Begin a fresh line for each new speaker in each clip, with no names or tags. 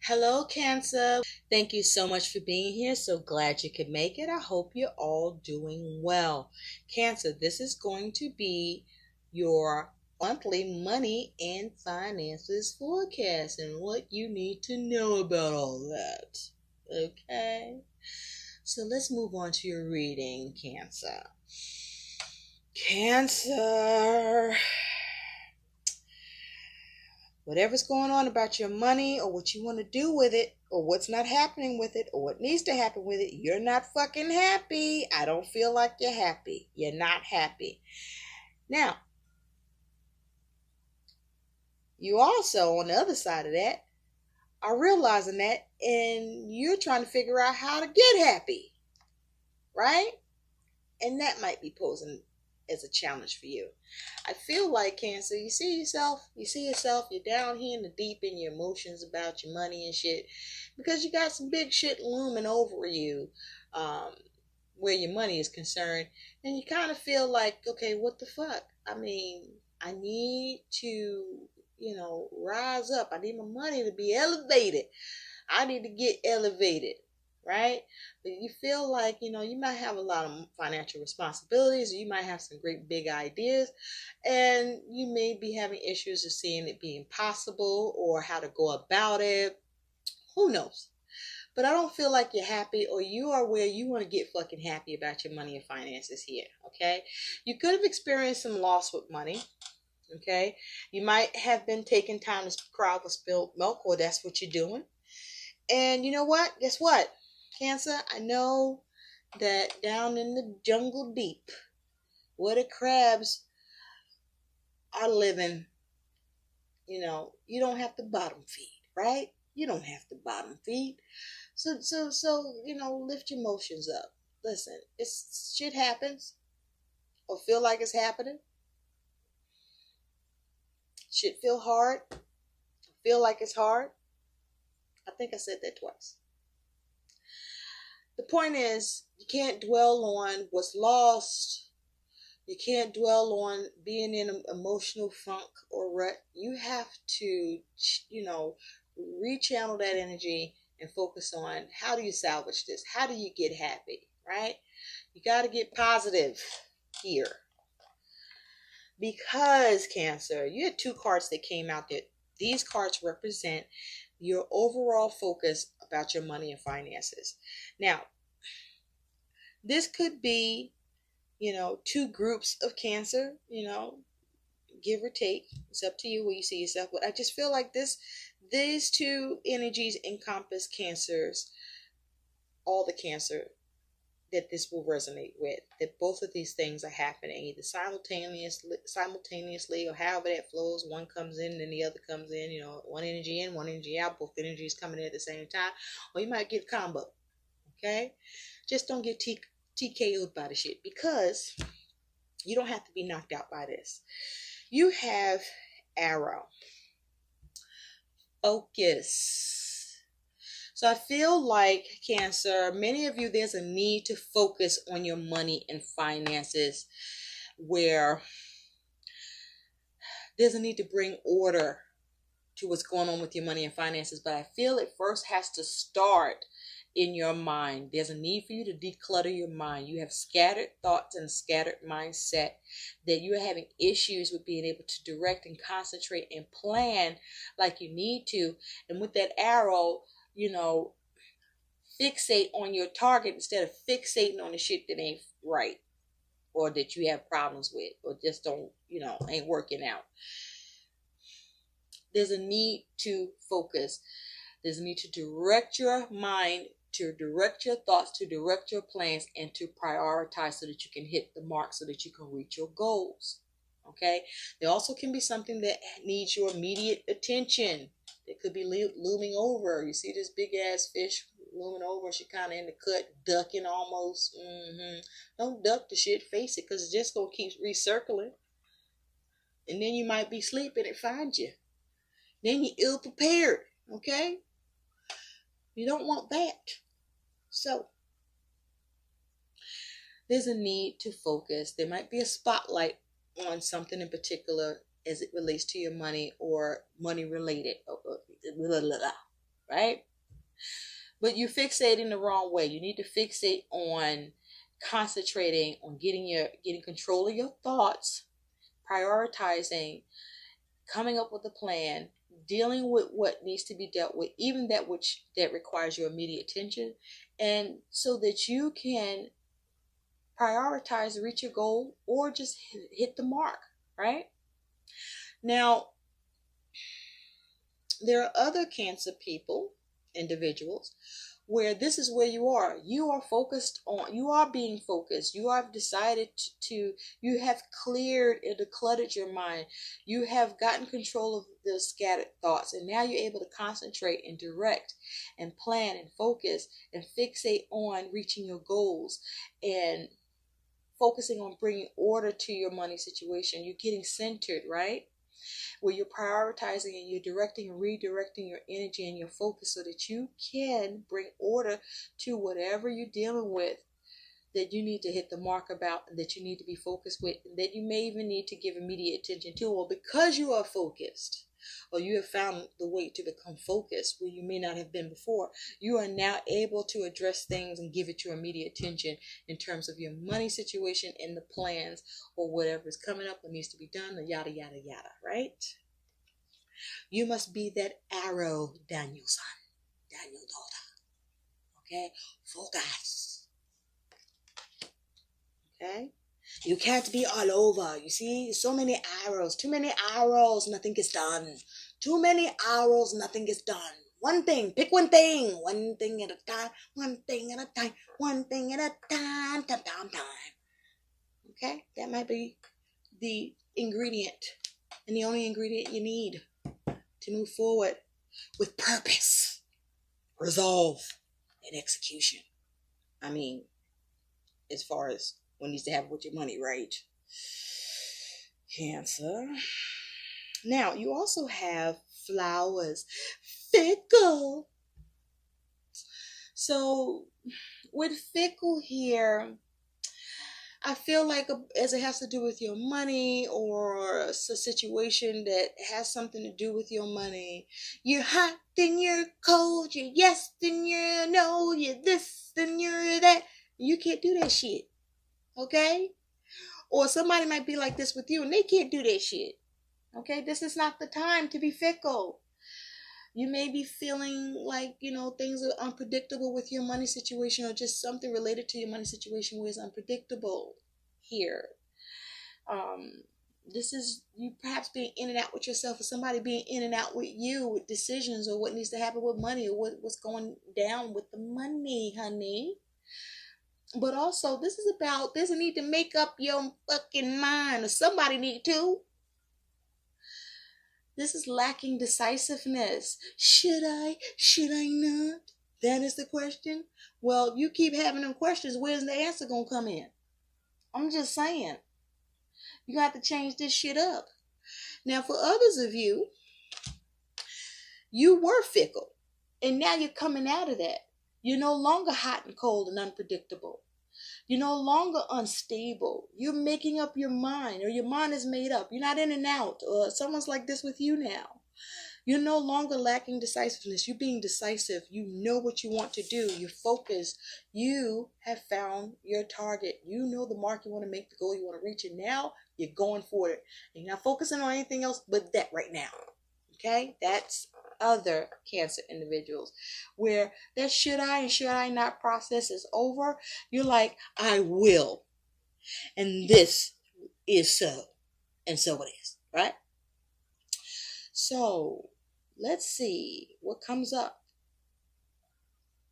Hello, Cancer. Thank you so much for being here. So glad you could make it. I hope you're all doing well. Cancer, this is going to be your monthly money and finances forecast and what you need to know about all that. Okay? So let's move on to your reading, Cancer. Cancer. Whatever's going on about your money or what you want to do with it or what's not happening with it or what needs to happen with it, you're not fucking happy. I don't feel like you're happy. You're not happy. Now, you also, on the other side of that, are realizing that and you're trying to figure out how to get happy, right? And that might be posing as a challenge for you. I feel like, Cancer, you see yourself, you're down here in the deep in your emotions about your money and shit because you got some big shit looming over you where your money is concerned, and you kind of feel like, okay, what the fuck? I mean, I need to, rise up. I need my money to be elevated. I need to get elevated, right? But you feel like, you might have a lot of financial responsibilities, or you might have some great big ideas, and you may be having issues of seeing it being possible or how to go about it. Who knows? But I don't feel like you're happy, or you are where you want to get fucking happy about your money and finances here, okay? You could have experienced some loss with money. Okay, you might have been taking time to cry over spilled milk, or that's what you're doing. And you know what? Guess what? Cancer, I know that down in the jungle deep, where the crabs are living, you don't have to bottom feed, right? You don't have to bottom feed. So, lift your emotions up. Listen, it's shit happens, or feel like it's happening. Shit feel hard, feel like it's hard. I think I said that twice. The point is, you can't dwell on what's lost. You can't dwell on being in an emotional funk or rut. You have to, rechannel that energy and focus on how do you salvage this? How do you get happy, right? You got to get positive here. Because, Cancer, you had two cards that came out that these cards represent your overall focus about your money and finances. Now, this could be, two groups of Cancer, give or take. It's up to you where you see yourself. But I just feel like these two energies encompass Cancers, all the Cancer that this will resonate with. That both of these things are happening either simultaneously, or however that flows. One comes in, then the other comes in. One energy in, one energy out. Both energies coming in at the same time, or you might get a combo. Okay, just don't get TKO'd by the shit, because you don't have to be knocked out by this. You have arrow. Focus. So I feel like, Cancer, many of you, there's a need to focus on your money and finances, where there's a need to bring order to what's going on with your money and finances. But I feel it first has to start in your mind. There's a need for you to declutter your mind. You have scattered thoughts and scattered mindset, that you are having issues with being able to direct and concentrate and plan like you need to. And with that arrow, fixate on your target instead of fixating on the shit that ain't right, or that you have problems with, or just don't, ain't working out. There's a need to focus. There's a need to direct your mind, to direct your thoughts, to direct your plans, and to prioritize so that you can hit the mark, so that you can reach your goals. Okay? There also can be something that needs your immediate attention. It could be looming over. You see this big ass fish looming over, she kind of in the cut, ducking almost. Don't duck the shit, face it, because it's just going to keep recircling. And then you might be sleeping and find you. Then you're ill prepared, okay? You don't want that. So, there's a need to focus. There might be a spotlight on something in particular as it relates to your money or money related. right? But you fixate in the wrong way. You need to fixate on concentrating on getting control of your thoughts, prioritizing, coming up with a plan, dealing with what needs to be dealt with, even that requires your immediate attention, and so that you can prioritize, reach your goal, or just hit the mark, right? Now, there are other Cancer individuals, where this is where you are. You are focused on, you are being focused. You have decided you have cleared and decluttered your mind. You have gotten control of the scattered thoughts, and now you're able to concentrate and direct and plan and focus and fixate on reaching your goals and focusing on bringing order to your money situation. You're getting centered, right? Where you're prioritizing and you're directing and redirecting your energy and your focus so that you can bring order to whatever you're dealing with that you need to hit the mark about, that you need to be focused with, that you may even need to give immediate attention to. Or because you are focused, or you have found the way to become focused where you may not have been before, you are now able to address things and give it your immediate attention in terms of your money situation and the plans or whatever is coming up or needs to be done, or yada yada yada, right? You must be that arrow, Daniel son, Daniel daughter. Okay? Focus. Okay? You can't be all over. You see, so many arrows. Too many arrows, nothing gets done. Too many arrows, nothing gets done. One thing, pick one thing. One thing at a time. One thing at a time. One thing at a time. Time. Okay? That might be the ingredient. And the only ingredient you need to move forward with purpose, resolve, and execution. I mean, as far as what needs to happen with your money, right? Cancer. Now, you also have flowers. Fickle. So, with fickle here, I feel like as it has to do with your money or a situation that has something to do with your money, you're hot, then you're cold, you're yes, then you're no, you're this, then you're that. You can't do that shit, okay? Or somebody might be like this with you and they can't do that shit, okay? This is not the time to be fickle. You may be feeling like, things are unpredictable with your money situation, or just something related to your money situation where it's unpredictable here. This is you perhaps being in and out with yourself, or somebody being in and out with you with decisions or what needs to happen with money, or what's going down with the money, honey. But also, this is about, there's a need to make up your fucking mind, or somebody need to. This is lacking decisiveness. Should I not? That is the question. Well, if you keep having them questions, where's the answer gonna come in? I'm just saying. You have to change this shit up. Now, for others of you, you were fickle, and now you're coming out of that. You're no longer hot and cold and unpredictable. You're no longer unstable. You're making up your mind, or your mind is made up. You're not in and out, or someone's like this with you now. You're no longer lacking decisiveness. You're being decisive. You know what you want to do. You're focused. You have found your target. You know the mark you want to make, the goal you want to reach, and now you're going for it. And you're not focusing on anything else but that right now. Okay? That's other Cancer individuals, where that should I and should I not process is over. You're like, I will, and this is so, and so it is, right? So let's see what comes up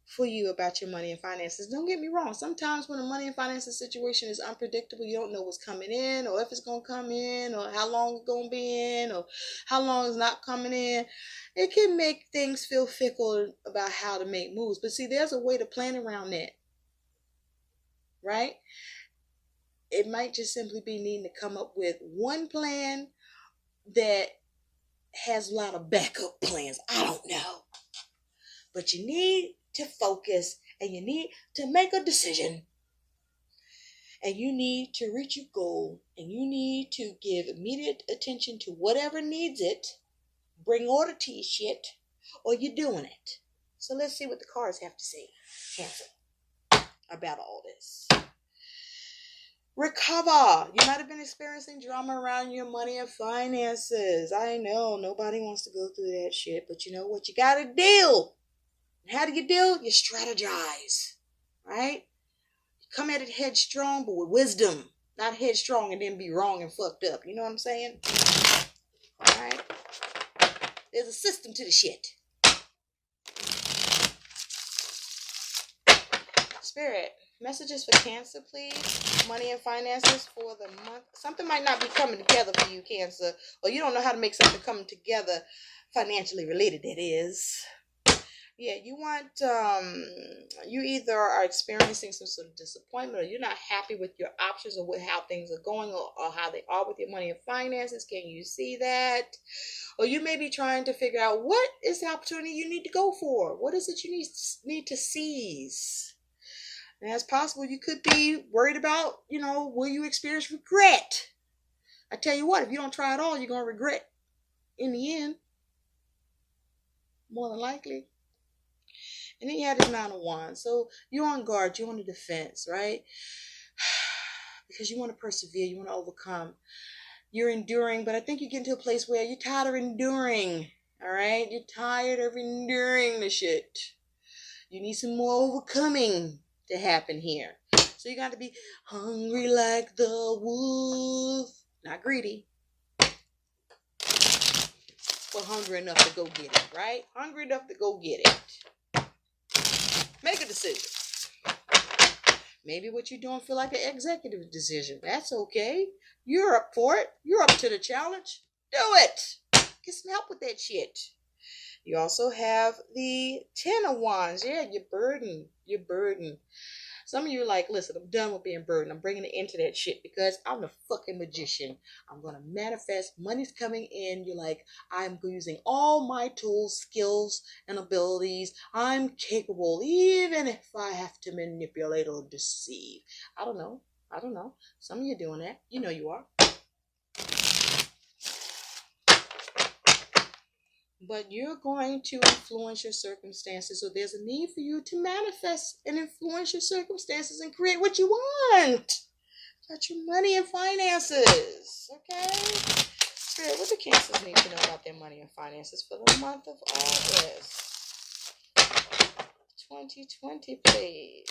for you about your money and finances. Don't get me wrong, sometimes when a money and finances situation is unpredictable, you don't know what's coming in, or if it's going to come in, or how long it's going to be in, or how long it's not coming in. It can make things feel fickle about how to make moves. But see, there's a way to plan around that, right? It might just simply be needing to come up with one plan that has a lot of backup plans. I don't know. But you need to focus, and you need to make a decision, and you need to reach your goal, and you need to give immediate attention to whatever needs it. Bring order to your shit, or you're doing it. So let's see what the cards have to say, Cancer, about all this. Recover. You might have been experiencing drama around your money and finances. I know nobody wants to go through that shit, but you know what? You got to deal. And how do you deal? You strategize, right? You come at it headstrong, but with wisdom. Not headstrong and then be wrong and fucked up. You know what I'm saying? All right. There's a system to the shit. Spirit, messages for Cancer, please. Money and finances for the month. Something might not be coming together for you, Cancer, or you don't know how to make something come together financially related, that is. Yeah, you want, you either are experiencing some sort of disappointment, or you're not happy with your options or with how things are going, or how they are with your money and finances. Can you see that? Or you may be trying to figure out what is the opportunity you need to go for. What is it you need to seize? And as possible, you could be worried about, will you experience regret? I tell you what, if you don't try at all, you're going to regret in the end. More than likely. And then you have this Mount of Wands. So you're on guard. You're on the defense, right? Because you want to persevere. You want to overcome. You're enduring, but I think you get into a place where you're tired of enduring. All right? You're tired of enduring the shit. You need some more overcoming to happen here. So you got to be hungry like the wolf. Not greedy. But hungry enough to go get it, right? Hungry enough to go get it. Make a decision. Maybe what you're doing feel like an executive decision. That's okay. You're up for it. You're up to the challenge. Do it. Get some help with that shit. You also have the Ten of Wands. Yeah, you're burdened. You're burdened. Some of you are like, listen, I'm done with being burdened. I'm bringing it into that shit because I'm the fucking magician. I'm going to manifest. Money's coming in. You're like, I'm using all my tools, skills, and abilities. I'm capable, even if I have to manipulate or deceive. I don't know. Some of you are doing that. You know you are. But you're going to influence your circumstances. So there's a need for you to manifest and influence your circumstances and create what you want. About your money and finances. Okay? Spirit, what do Cancers need to know about their money and finances for the month of August 2020, please?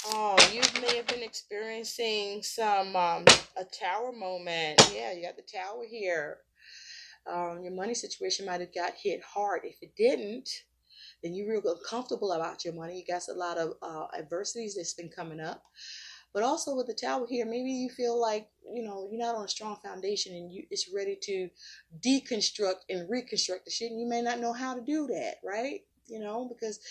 Oh, you may have been experiencing some a tower moment. Yeah, you got the tower here. Your money situation might have got hit hard. If it didn't, then you're real uncomfortable about your money. You got a lot of adversities that's been coming up. But also with the tower here, maybe you feel like, you're not on a strong foundation and it's ready to deconstruct and reconstruct the shit. And you may not know how to do that, right? Because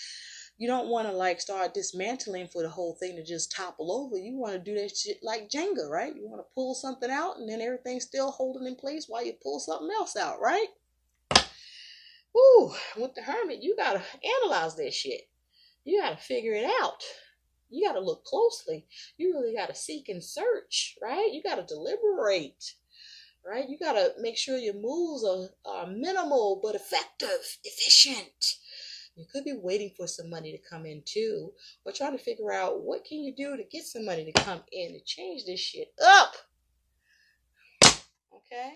you don't want to start dismantling for the whole thing to just topple over. You want to do that shit like Jenga, right? You want to pull something out and then everything's still holding in place while you pull something else out, right? Woo, with the Hermit, you got to analyze that shit. You got to figure it out. You got to look closely. You really got to seek and search, right? You got to deliberate, right? You got to make sure your moves are minimal but effective, efficient. You could be waiting for some money to come in too, or trying to figure out what can you do to get some money to come in to change this shit up. Okay?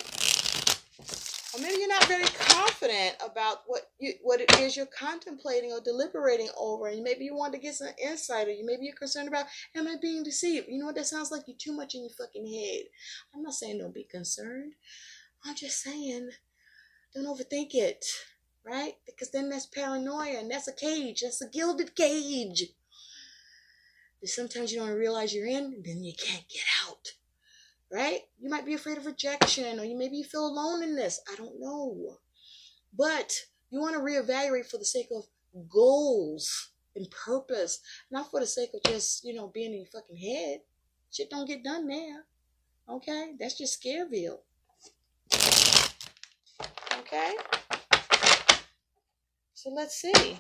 Or maybe you're not very confident about what it is you're contemplating or deliberating over, and maybe you want to get some insight, or maybe you're concerned about, am I being deceived? You know what that sounds like? You're too much in your fucking head. I'm not saying don't be concerned. I'm just saying don't overthink it. Right? Because then that's paranoia, and that's a cage. That's a gilded cage. That sometimes you don't realize you're in, and then you can't get out. Right? You might be afraid of rejection, or maybe you feel alone in this. I don't know. But you want to reevaluate for the sake of goals and purpose, not for the sake of just, being in your fucking head. Shit don't get done there. Okay? That's just Scareville. Okay? So let's see.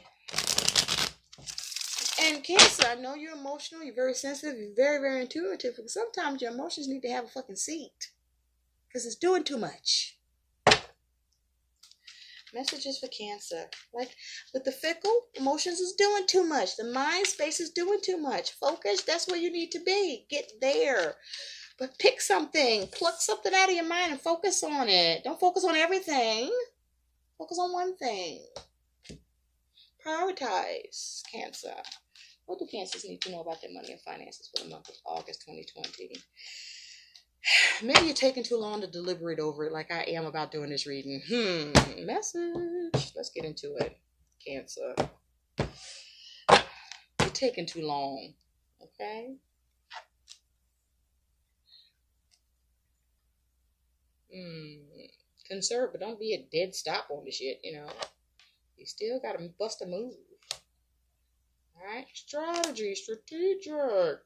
And Cancer, I know you're emotional, you're very sensitive, you're very, very intuitive, but sometimes your emotions need to have a fucking seat. Because it's doing too much. Messages for Cancer. Like with the fickle, emotions is doing too much. The mind space is doing too much. Focus, that's where you need to be. Get there. But pick something. Pluck something out of your mind and focus on it. Don't focus on everything. Focus on one thing. Prioritize, Cancer. What do Cancers need to know about their money and finances for the month of August 2020? Maybe you're taking too long to deliberate over it like I am about doing this reading. Message. Let's get into it. Cancer. You're taking too long. Okay? Conserve, but don't be a dead stop on the shit, you know. You still gotta bust a move. Alright? Strategy. Strategic.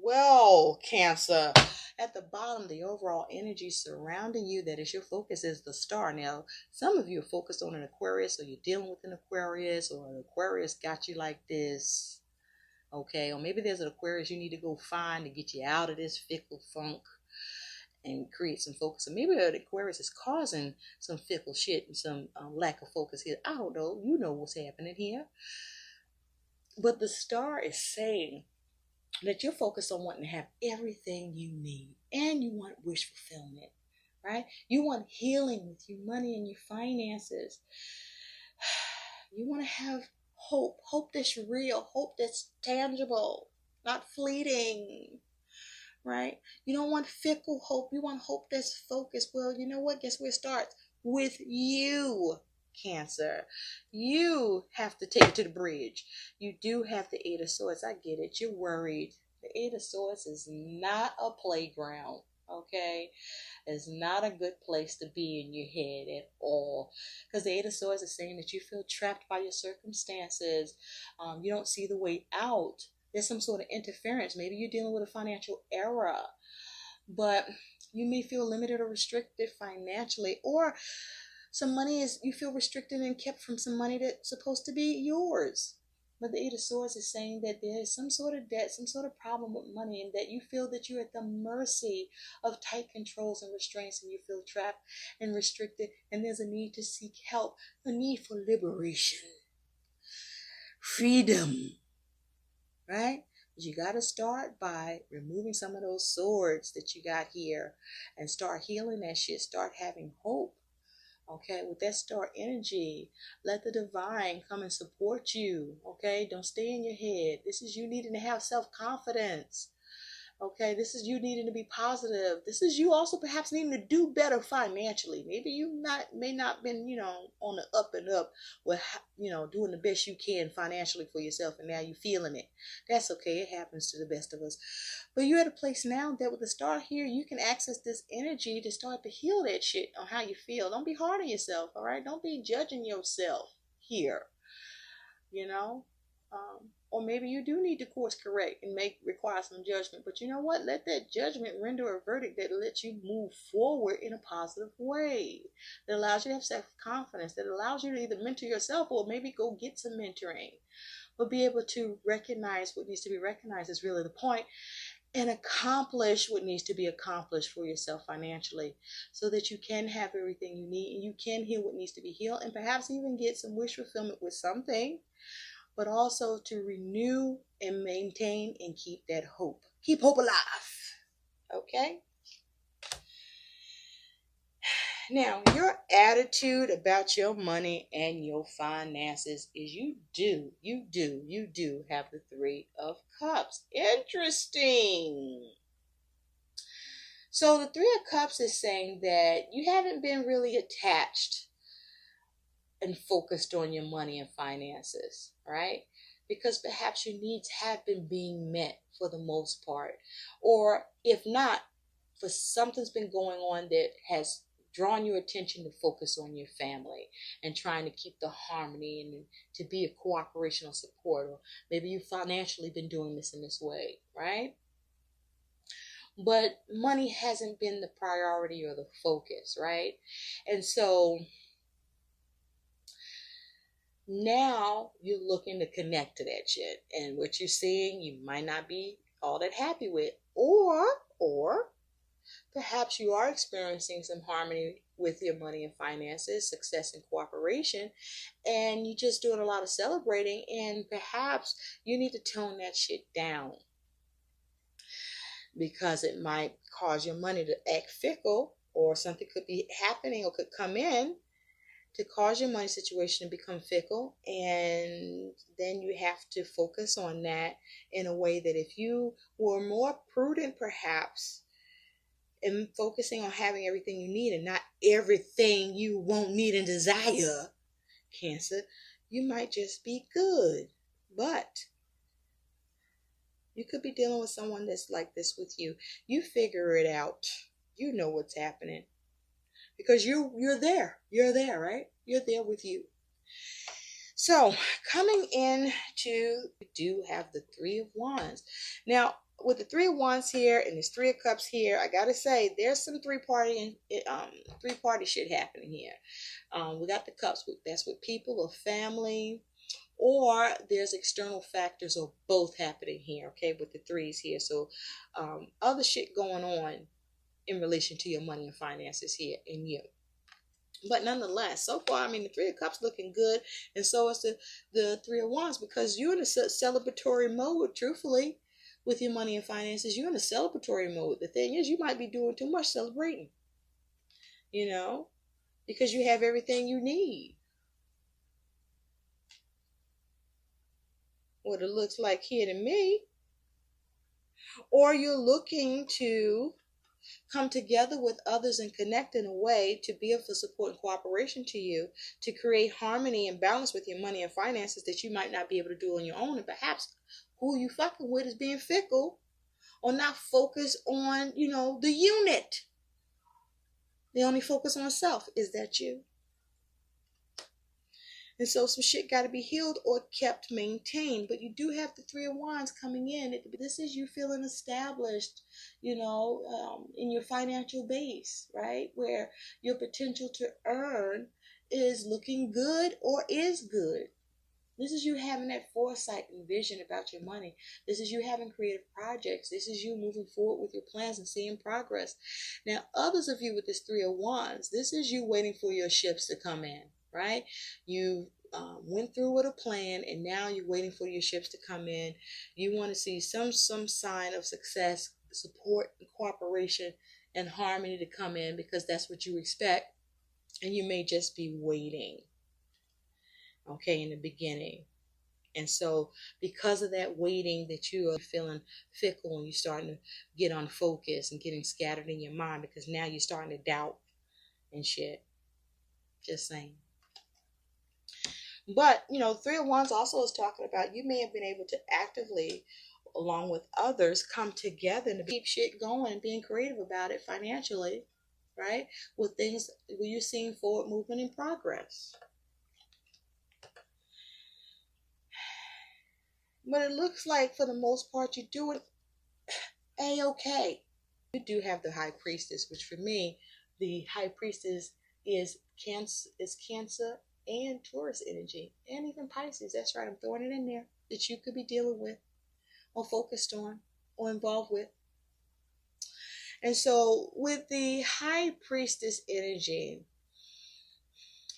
Well, Cancer. At the bottom, the overall energy surrounding you that is your focus is the star. Now, some of you are focused on an Aquarius, or you're dealing with an Aquarius, or an Aquarius got you like this. Okay, or maybe there's an Aquarius you need to go find to get you out of this fickle funk and create some focus. Or maybe an Aquarius is causing some fickle shit and some lack of focus here. I don't know. You know what's happening here. But the star is saying that you're focused on wanting to have everything you need, and you want wish fulfillment, right? You want healing with your money and your finances. You want to have hope that's real, hope that's tangible, not fleeting, right? You don't want fickle hope. You want hope that's focused. Well, you know what? Guess where it starts? With you, Cancer. You have to take it to the bridge. You do have the Eight of Swords. I get it. You're worried. The Eight of Swords is not a playground, okay? It's not a good place to be in your head at all. Because the Eight of Swords is saying that you feel trapped by your circumstances. You don't see the way out. There's some sort of interference. Maybe you're dealing with a financial error. But you may feel limited or restricted financially. Or some money is, you feel restricted and kept from some money that's supposed to be yours. But the Eight of Swords is saying that there is some sort of debt, some sort of problem with money, and that you feel that you're at the mercy of tight controls and restraints, and you feel trapped and restricted, and there's a need to seek help, a need for liberation, freedom, right? But you got to start by removing some of those swords that you got here and start healing that shit, start having hope. Okay, with that star energy, let the divine come and support you. Okay, don't stay in your head. This is you needing to have self-confidence. Okay, this is you needing to be positive. This is you also perhaps needing to do better financially. Maybe you may not been, on the up and up with, doing the best you can financially for yourself, and now you're feeling it. That's okay. It happens to the best of us. But you're at a place now that with the star here, you can access this energy to start to heal that shit on how you feel. Don't be hard on yourself, all right? Don't be judging yourself here, or maybe you do need to course correct and require some judgment. But you know what? Let that judgment render a verdict that lets you move forward in a positive way. That allows you to have self-confidence. That allows you to either mentor yourself or maybe go get some mentoring. But be able to recognize what needs to be recognized is really the point. And accomplish what needs to be accomplished for yourself financially, so that you can have everything you need and you can heal what needs to be healed, and perhaps even get some wish fulfillment with something. But also to renew and maintain and keep that hope. Keep hope alive. Okay? Now, your attitude about your money and your finances is you do have the Three of Cups. Interesting. So the Three of Cups is saying that you haven't been really attached and focused on your money and finances, right? Because perhaps your needs have been being met for the most part. Or if not, for something's been going on that has drawn your attention to focus on your family and trying to keep the harmony and to be a cooperational support. Or maybe you've financially been doing this in this way, right? But money hasn't been the priority or the focus, right? And so now you're looking to connect to that shit, and what you're seeing you might not be all that happy with, or perhaps you are experiencing some harmony with your money and finances, success and cooperation, and you're just doing a lot of celebrating, and perhaps you need to tone that shit down because it might cause your money to act fickle, or something could be happening or could come in to cause your money situation to become fickle. And then you have to focus on that in a way that if you were more prudent, perhaps, in focusing on having everything you need and not everything you won't need and desire, Cancer, you might just be good. But you could be dealing with someone that's like this with you. You figure it out. You know what's happening because you're there. You're there, right? You're there with you. So coming in to do have the Three of Wands. Now with the Three of Wands here and this Three of Cups here, I gotta say there's some three party shit happening here. We got the Cups. That's with people or family, or there's external factors or both happening here. Okay, with the threes here. So other shit going on in relation to your money and finances here in you. But nonetheless, so far, I mean, the Three of Cups looking good, and so is the Three of Wands, because you're in a celebratory mode, truthfully, with your money and finances. You're in a celebratory mode. The thing is, you might be doing too much celebrating, you know, because you have everything you need. What it looks like here to me. Or you're looking to come together with others and connect in a way to be of support and cooperation to you, to create harmony and balance with your money and finances that you might not be able to do on your own. And perhaps who you fucking with is being fickle or not focused on, you know, the unit. They only focus on self. Is that you? And so some shit got to be healed or kept maintained. But you do have the Three of Wands coming in. This is you feeling established, you know, in your financial base, right? Where your potential to earn is looking good or is good. This is you having that foresight and vision about your money. This is you having creative projects. This is you moving forward with your plans and seeing progress. Now, others of you with this Three of Wands, this is you waiting for your ships to come in, right? You went through with a plan, and now you're waiting for your ships to come in. You want to see some sign of success, support, and cooperation, and harmony to come in, because that's what you expect. And you may just be waiting, okay, in the beginning. And so because of that waiting, that you are feeling fickle and you're starting to get unfocused and getting scattered in your mind, because now you're starting to doubt and shit. Just saying. But, you know, Three of Wands also is talking about you may have been able to actively, along with others, come together and keep shit going and being creative about it financially, right? With things where you're seeing forward movement and progress. But it looks like for the most part you're doing A-okay. You do have the High Priestess, which for me, the High Priestess is Cancer and Taurus energy, and even Pisces. That's right, I'm throwing it in there, that you could be dealing with or focused on or involved with. And so with the High Priestess energy,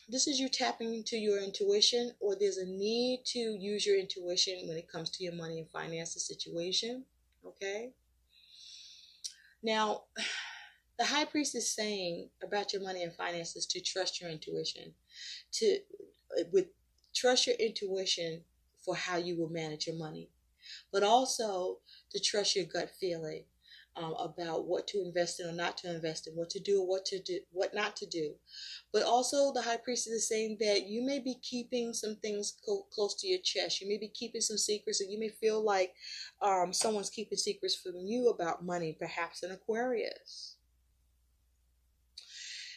this is you tapping into your intuition, or there's a need to use your intuition when it comes to your money and finances situation. Okay. Now, the High Priest is saying about your money and finances to trust your intuition, trust your intuition for how you will manage your money, but also to trust your gut feeling about what to invest in or not to invest in, what to do or what not to do. But also the High Priestess is saying that you may be keeping some things close to your chest. You may be keeping some secrets, and you may feel like someone's keeping secrets from you about money, perhaps an Aquarius.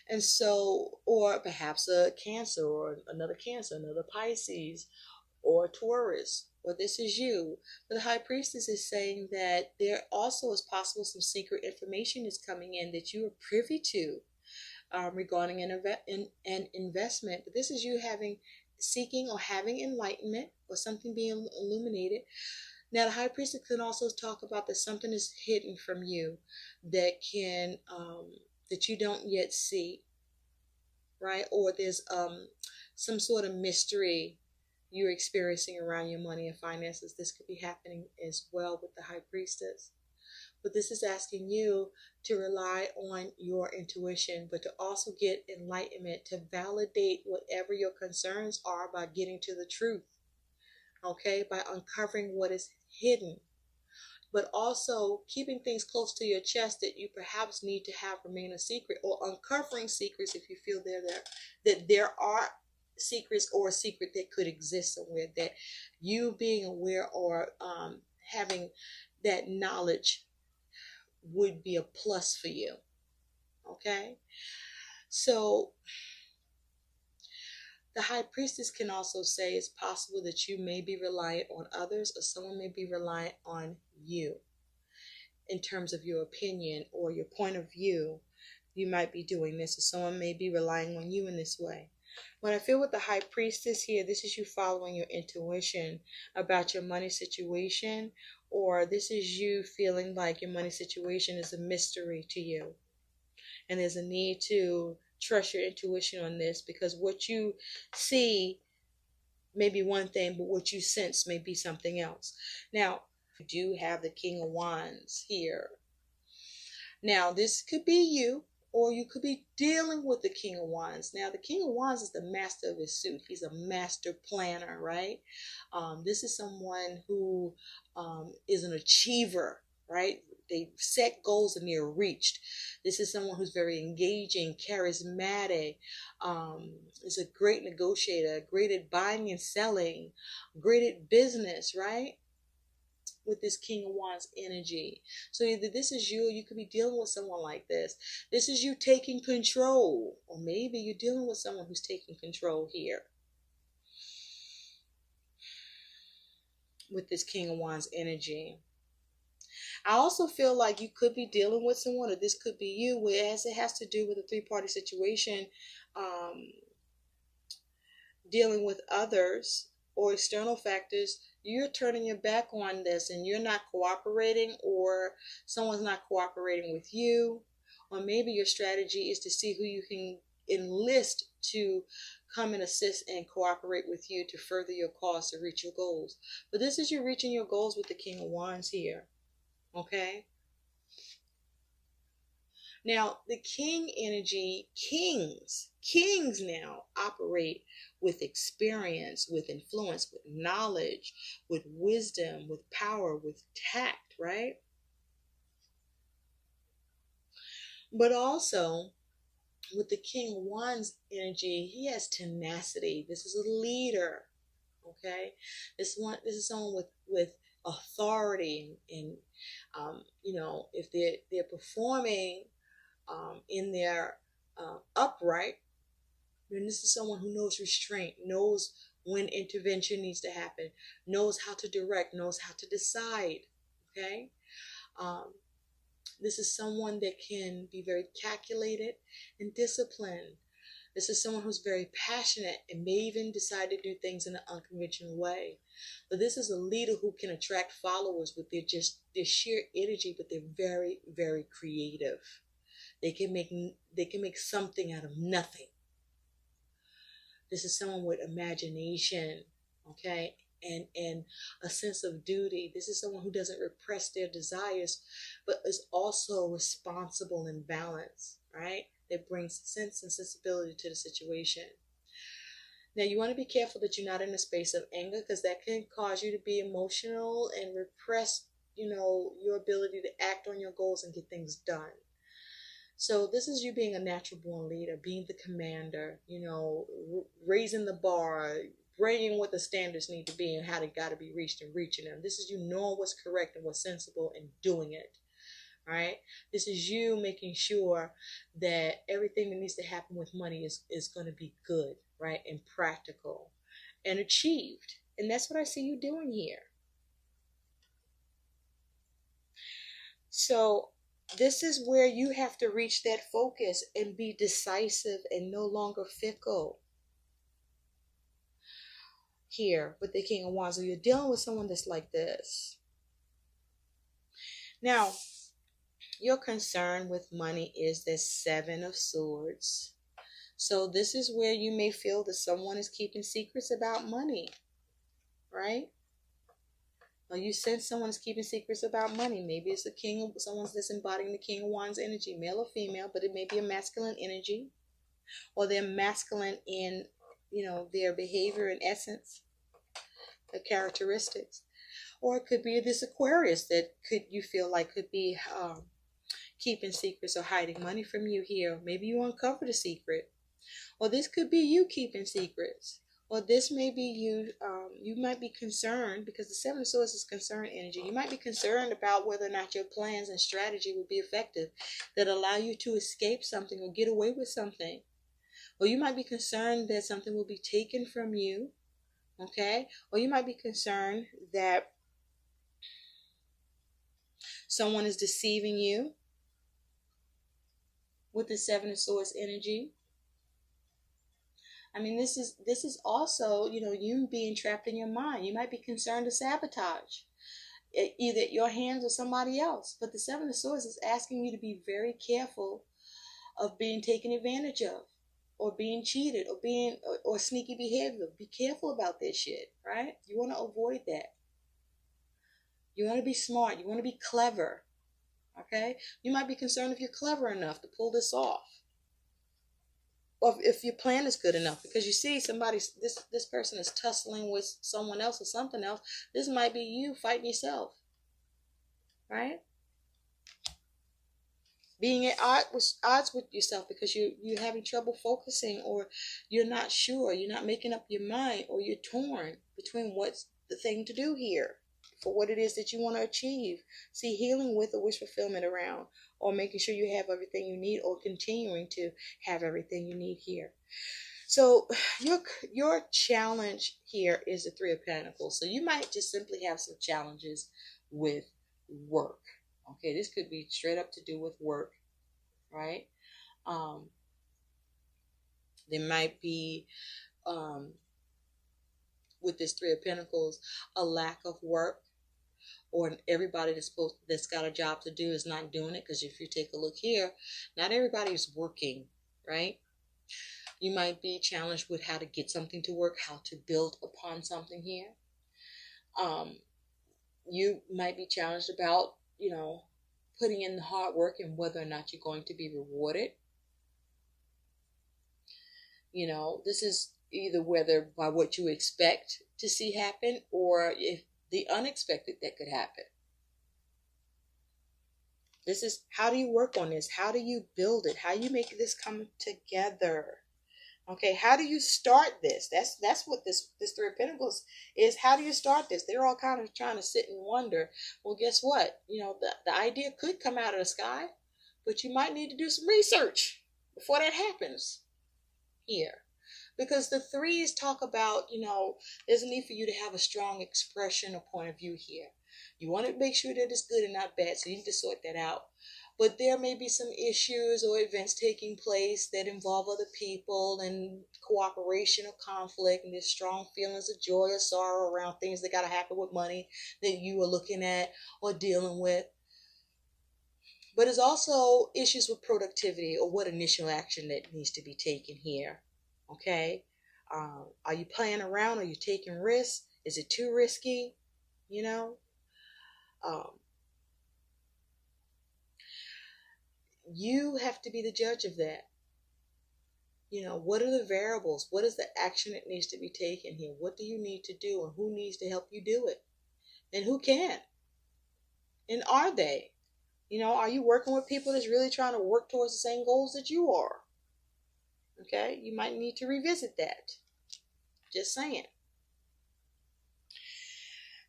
And so, or perhaps a Cancer, or another Cancer, another Pisces, or Taurus, or this is you. But the High Priestess is saying that there also is possible some secret information is coming in that you are privy to regarding an investment. But this is you seeking or having enlightenment, or something being illuminated Now, the High Priestess can also talk about that something is hidden from you that can that you don't yet see, right? Or there's some sort of mystery you're experiencing around your money and finances. This could be happening as well with the High Priestess. But this is asking you to rely on your intuition, but to also get enlightenment, to validate whatever your concerns are by getting to the truth, okay? By uncovering what is hidden, but also keeping things close to your chest that you perhaps need to have remain a secret, or uncovering secrets if you feel they're there, that there are secrets or a secret that could exist somewhere, that you being aware or having that knowledge would be a plus for you. Okay, so the High Priestess can also say it's possible that you may be reliant on others, or someone may be reliant on you in terms of your opinion or your point of view. You might be doing this, or someone may be relying on you in this way. When I feel with the High Priestess here, this is you following your intuition about your money situation, or this is you feeling like your money situation is a mystery to you. And there's a need to trust your intuition on this, because what you see may be one thing, but what you sense may be something else. Now, you do have the King of Wands here. Now, this could be you, or you could be dealing with the King of Wands. Now, the King of Wands is the master of his suit. He's a master planner, right? This is someone who is an achiever, right? They set goals and they're reached. This is someone who's very engaging, charismatic, is a great negotiator, great at buying and selling, great at business, right? With this King of Wands energy. So either this is you, or you could be dealing with someone like this. This is you taking control, or maybe you're dealing with someone who's taking control here with this King of Wands energy. I also feel like you could be dealing with someone, or this could be you, whereas it has to do with a three-party situation, dealing with others or external factors. You're turning your back on this and you're not cooperating, or someone's not cooperating with you, or maybe your strategy is to see who you can enlist to come and assist and cooperate with you to further your cause to reach your goals. But this is you reaching your goals with the King of Wands here. Okay, now the King energy, kings now operate with experience, with influence, with knowledge, with wisdom, with power, with tact, right? But also with the King of Wands energy, he has tenacity. This is a leader. Okay, this is someone with authority, and if they're performing in their upright, then this is someone who knows restraint, knows when intervention needs to happen, knows how to direct, knows how to decide. Okay, this is someone that can be very calculated and disciplined. This is someone who's very passionate and may even decide to do things in an unconventional way. But this is a leader who can attract followers with their sheer energy, but they're very, very creative. They can make something out of nothing. This is someone with imagination, okay, and a sense of duty. This is someone who doesn't repress their desires, but is also responsible and balanced, right? That brings sense and sensibility to the situation. Now, you want to be careful that you're not in a space of anger, because that can cause you to be emotional and repress, your ability to act on your goals and get things done. So this is you being a natural born leader, being the commander, raising the bar, bringing what the standards need to be and how they got to be reached and reaching them. This is you knowing what's correct and what's sensible and doing it. Right? This is you making sure that everything that needs to happen with money is going to be good, right? And practical and achieved. And that's what I see you doing here. So this is where you have to reach that focus and be decisive and no longer fickle. Here with the King of Wands, so you're dealing with someone that's like this. Now, your concern with money is the Seven of Swords. So this is where you may feel that someone is keeping secrets about money, right? Or you sense someone's keeping secrets about money. Maybe it's a king, someone's that's embodying the King of Wands energy, male or female, but it may be a masculine energy, or they're masculine in, their behavior and essence, their characteristics. Or it could be this Aquarius that you feel like could be keeping secrets or hiding money from you here. Maybe you uncovered a secret. Or this could be you keeping secrets. Or this may be you, you might be concerned, because the Seven of Swords is concern energy. You might be concerned about whether or not your plans and strategy would be effective, that allow you to escape something or get away with something. Or you might be concerned that something will be taken from you, okay? Or you might be concerned that someone is deceiving you with the Seven of Swords energy. I mean, this is also, you being trapped in your mind. You might be concerned to sabotage, either at your hands or somebody else. But the Seven of Swords is asking you to be very careful of being taken advantage of, or being cheated, or sneaky behavior. Be careful about this shit, right? You want to avoid that. You want to be smart. You want to be clever, okay? You might be concerned if you're clever enough to pull this off, or if your plan is good enough, because you see this person is tussling with someone else or something else. This might be you fighting yourself, right? Being at odds with yourself because you're having trouble focusing, or you're not sure, you're not making up your mind, or you're torn between what's the thing to do here for what it is that you want to achieve. See, healing with a wish fulfillment around, or making sure you have everything you need, or continuing to have everything you need here. So your challenge here is the Three of Pentacles. So you might just simply have some challenges with work. Okay, this could be straight up to do with work, right? There might be, with this Three of Pentacles, a lack of work, or everybody that's got a job to do is not doing it. Because if you take a look here, not everybody is working, right? You might be challenged with how to get something to work, how to build upon something here. You might be challenged about, putting in the hard work and whether or not you're going to be rewarded. This is either whether by what you expect to see happen, or if the unexpected that could happen. This is, how do you work on this? How do you build it? How do you make this come together? Okay, how do you start this? That's what this Three of Pentacles is. How do you start this? They're all kind of trying to sit and wonder. Well, guess what? The idea could come out of the sky, but you might need to do some research before that happens here. Because the threes talk about, there's a need for you to have a strong expression or point of view here. You want to make sure that it's good and not bad, so you need to sort that out. But there may be some issues or events taking place that involve other people, and cooperation or conflict, and there's strong feelings of joy or sorrow around things that got to happen with money that you are looking at or dealing with. But there's also issues with productivity, or what initial action that needs to be taken here. Okay? Are you playing around? Are you taking risks? Is it too risky? You have to be the judge of that. What are the variables? What is the action that needs to be taken here? What do you need to do, and who needs to help you do it? And who can? And are they? Are you working with people that's really trying to work towards the same goals that you are? Okay, you might need to revisit that. Just saying.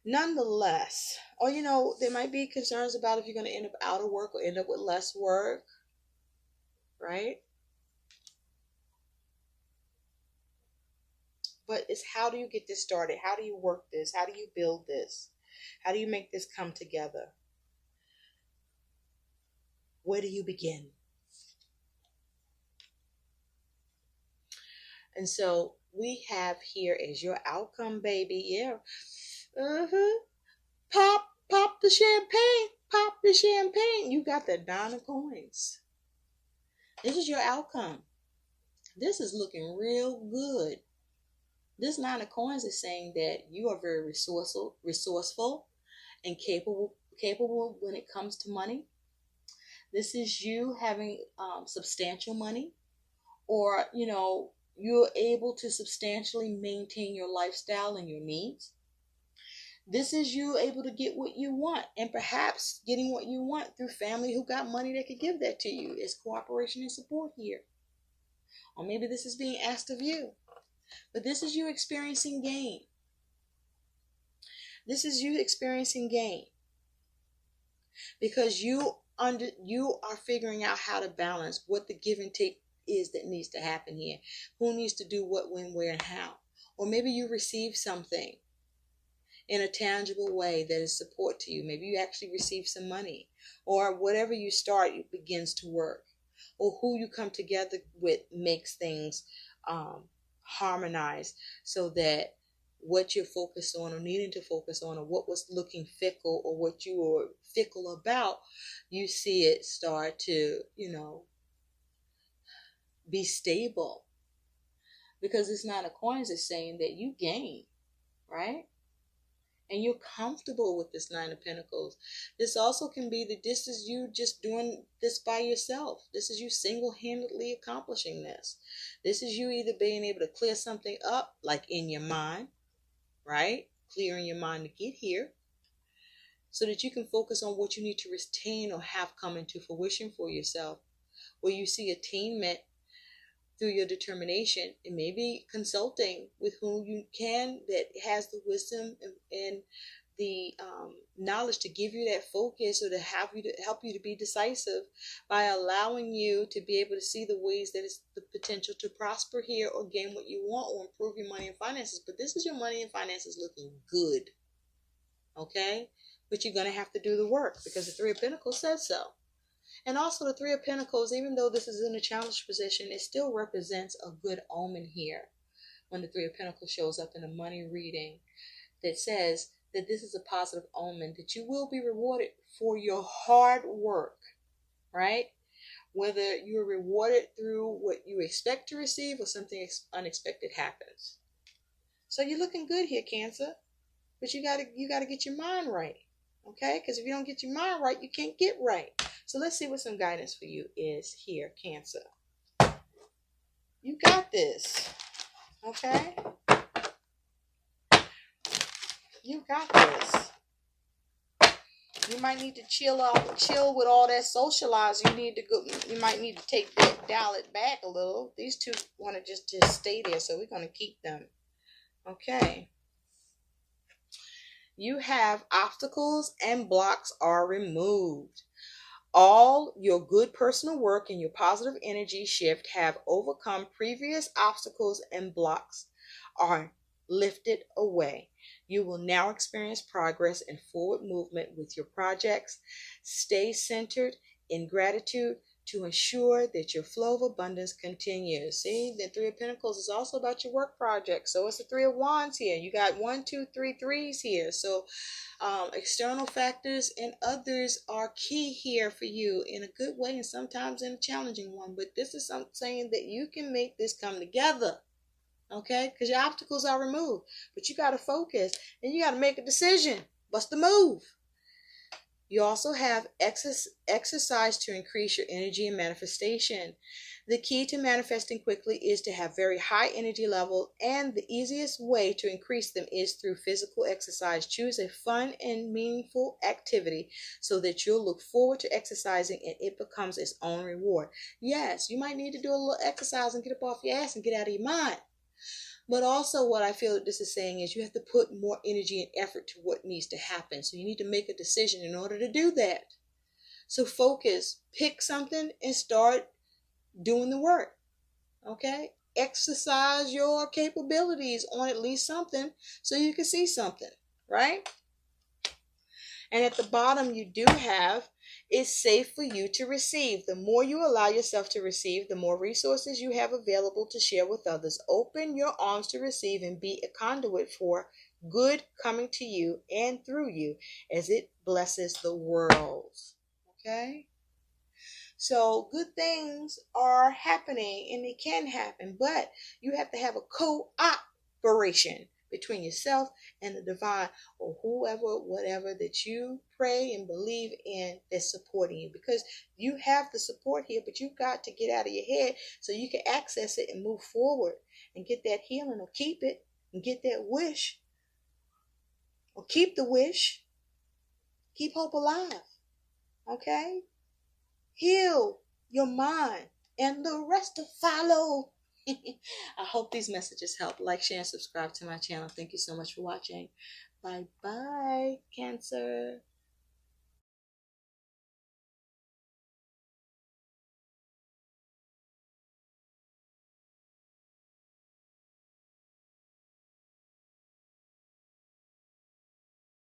Nonetheless, or there might be concerns about if you're going to end up out of work or end up with less work, right? But it's, how do you get this started? How do you work this? How do you build this? How do you make this come together? Where do you begin? And so we have here as your outcome, baby. Yeah. Pop the champagne. Pop the champagne. You got the Nine of Coins. This is your outcome. This is looking real good. This Nine of Coins is saying that you are very resourceful and capable when it comes to money. This is you having substantial money, or you're able to substantially maintain your lifestyle and your needs. This is you able to get what you want, and perhaps getting what you want through family who got money that could give that to you. It's cooperation and support here. Or maybe this is being asked of you. But this is you experiencing gain. This is you experiencing gain. Because you are figuring out how to balance what the give and take is that needs to happen here. Who needs to do what, when, where, and how. Or maybe you receive something in a tangible way that is support to you. Maybe you actually receive some money. Or whatever you start, it begins to work. Or who you come together with makes things harmonize, so that what you're focused on or needing to focus on, or what was looking fickle, or what you were fickle about, you see it start to, be stable. Because this Nine of Coins is saying that you gain, right? And you're comfortable with this Nine of Pentacles. This also can be that this is you just doing this by yourself. This is you single-handedly accomplishing this. This is you either being able to clear something up, like in your mind, right? Clearing your mind to get here, so that you can focus on what you need to retain or have come into fruition for yourself. Where you see attainment through your determination, and maybe consulting with whom you can, that has the wisdom and the knowledge to give you that focus, or to help you to be decisive, by allowing you to be able to see the ways that it's the potential to prosper here, or gain what you want, or improve your money and finances. But this is your money and finances looking good, okay? But you're going to have to do the work, because the Three of Pentacles says so. And also the Three of Pentacles, even though this is in a challenged position, it still represents a good omen here. When the Three of Pentacles shows up in a money reading, that says that this is a positive omen, that you will be rewarded for your hard work, right? Whether you're rewarded through what you expect to receive, or something unexpected happens. So you're looking good here, Cancer. But you gotta get your mind right, okay? Because if you don't get your mind right, you can't get right. So let's see what some guidance for you is here, Cancer. You got this, okay? You got this. You might need to chill with all that socialize. You might need to dial it back a little. These two want to just stay there, so we're going to keep them. Okay. You have obstacles and blocks are removed. All your good personal work and your positive energy shift have overcome previous obstacles, and blocks are lifted away. You will now experience progress and forward movement with your projects. Stay centered in gratitude to ensure that your flow of abundance continues. See, the Three of Pentacles is also about your work project. So it's the Three of Wands here. You got 1, 2, 3 threes here. So external factors and others are key here for you, in a good way and sometimes in a challenging one. But this is something saying that you can make this come together. Okay? Because your obstacles are removed. But you got to focus, and you got to make a decision. What's the move? You also have exercise to increase your energy and manifestation. The key to manifesting quickly is to have very high energy level, and the easiest way to increase them is through physical exercise. Choose a fun and meaningful activity so that you'll look forward to exercising and it becomes its own reward. Yes, you might need to do a little exercise and get up off your ass and get out of your mind. But also what I feel that this is saying is you have to put more energy and effort to what needs to happen. So you need to make a decision in order to do that. So focus, pick something and start doing the work. Okay? Exercise your capabilities on at least something so you can see something, right? And at the bottom you do have It's safe for you to receive. The more you allow yourself to receive, the more resources you have available to share with others. Open your arms to receive and be a conduit for good coming to you and through you as it blesses the world. Okay? So good things are happening and it can happen, but you have to have a cooperation between yourself and the divine or whoever, whatever that you pray and believe in that's supporting you, because you have the support here, but you've got to get out of your head so you can access it and move forward and get that healing or keep it and get that wish or keep the wish, keep hope alive. Okay? Heal your mind and the rest to follow. I hope these messages help. Like, share, and subscribe to my channel. Thank you so much for watching. Bye bye, Cancer.